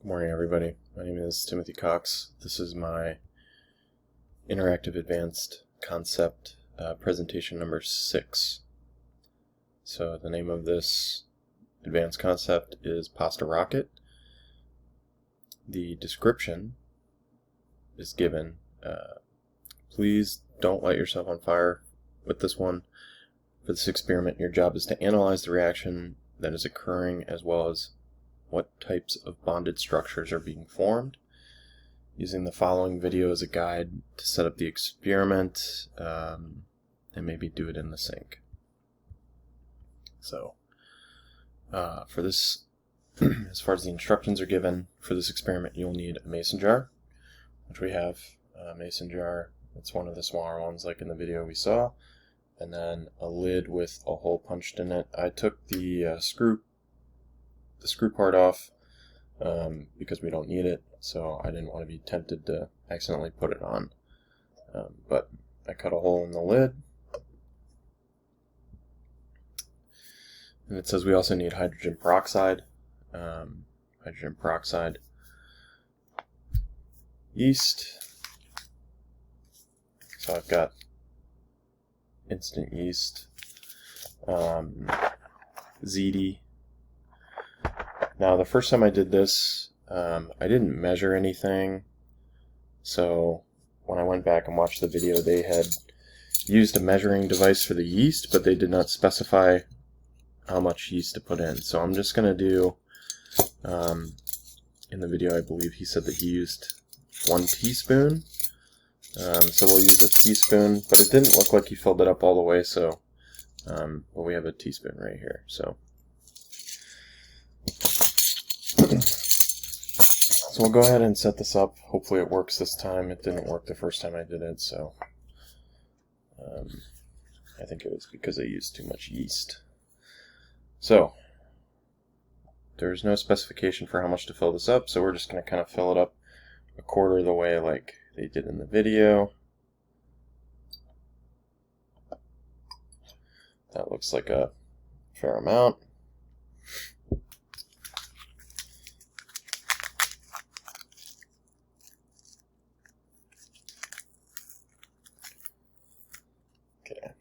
Good morning, everybody. My name is Timothy Cox. This is my Interactive Advanced Concept presentation number 6. So the name of this advanced concept is Pasta Rocket. The description is given. Please don't light yourself on fire with this one. For this experiment, your job is to analyze the reaction that is occurring as well as what types of bonded structures are being formed. Using the following video as a guide to set up the experiment and maybe do it in the sink. So for this, as far as the instructions are given for this experiment, you'll need a mason jar, which we have a mason jar. It's one of the smaller ones like in the video we saw, and then a lid with a hole punched in it. I took the screw part off because we don't need it, so I didn't want to be tempted to accidentally put it on. But I cut a hole in the lid. And it says we also need hydrogen peroxide. Yeast. So I've got instant yeast, ZD. Now the first time I did this, I didn't measure anything, so when I went back and watched the video, they had used a measuring device for the yeast, but they did not specify how much yeast to put in. So I'm just going to do, in the video I believe he said that he used 1 teaspoon, so we'll use a teaspoon, but it didn't look like he filled it up all the way, so but we have a teaspoon right here. So we'll go ahead and set this up. Hopefully it works this time. It didn't work the first time I did it, so I think it was because I used too much yeast. So there's no specification for how much to fill this up, so we're just going to kind of fill it up a quarter of the way like they did in the video. That looks like a fair amount. Okay.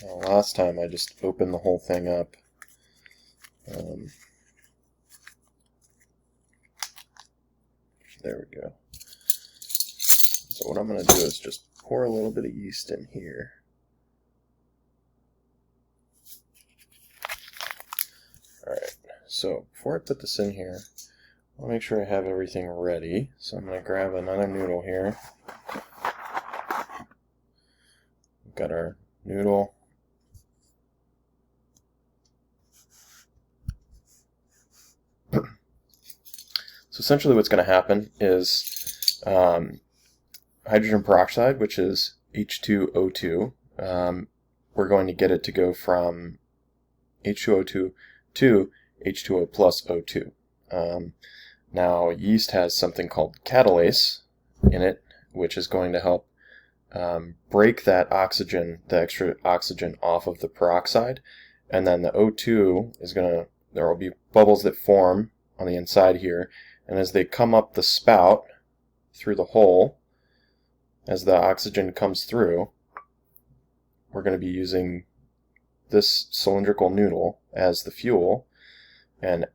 Now, last time I just opened the whole thing up. There we go. So what I'm going to do is just pour a little bit of yeast in here. Alright, so before I put this in here, I'll make sure I have everything ready. So I'm going to grab another noodle here. We've got our noodle. So essentially what's going to happen is hydrogen peroxide, which is H2O2, we're going to get it to go from H2O2 to H2O plus O2. Now yeast has something called catalase in it, which is going to help break that oxygen, the extra oxygen, off of the peroxide, and then the O2 is there will be bubbles that form on the inside here, and as they come up the spout through the hole, as the oxygen comes through, we're going to be using this cylindrical noodle as the fuel, and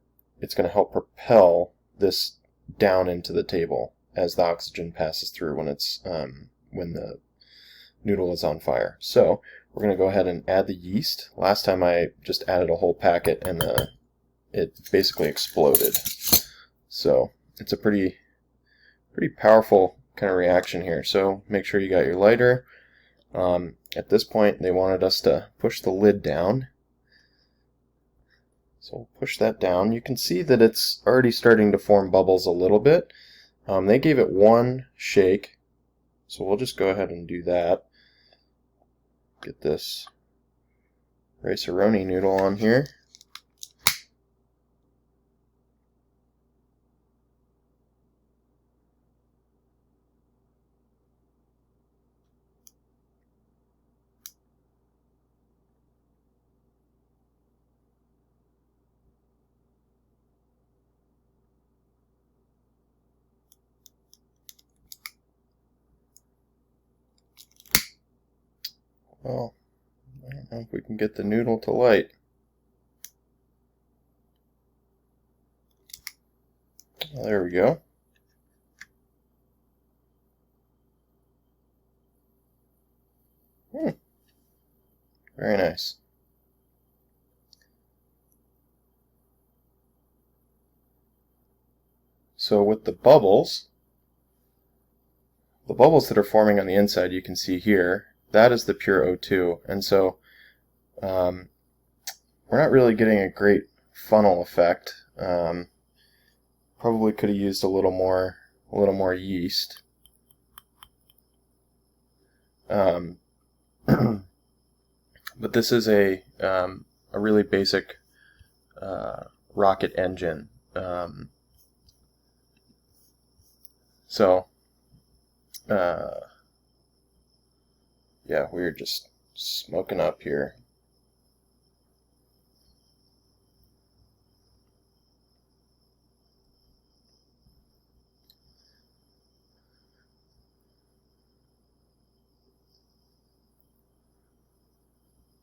it's going to help propel this down into the table as the oxygen passes through when the noodle is on fire. So we're going to go ahead and add the yeast. Last time I just added a whole packet and it basically exploded. So it's a pretty powerful kind of reaction here. So make sure you got your lighter. At this point they wanted us to push the lid down. So we'll push that down. You can see that it's already starting to form bubbles a little bit. They gave it 1 shake. So we'll just go ahead and do that. Get this rice-a-roni noodle on here. Well, I don't know if we can get the noodle to light. Well, there we go. Very nice. So with the bubbles that are forming on the inside, you can see here, that is the pure O2. And so we're not really getting a great funnel effect. Probably could have used a little more yeast. But this is a really basic rocket engine. Yeah, we're just smoking up here.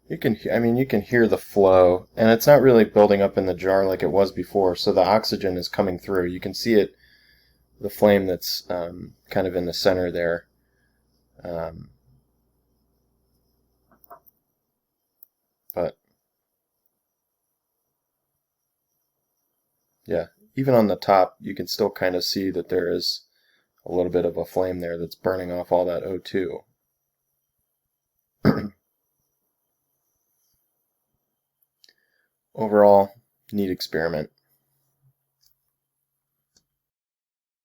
You can hear the flow, and it's not really building up in the jar like it was before, so the oxygen is coming through. You can see it, the flame that's kind of in the center there. But yeah, even on the top, you can still kind of see that there is a little bit of a flame there that's burning off all that O2. Overall, neat experiment.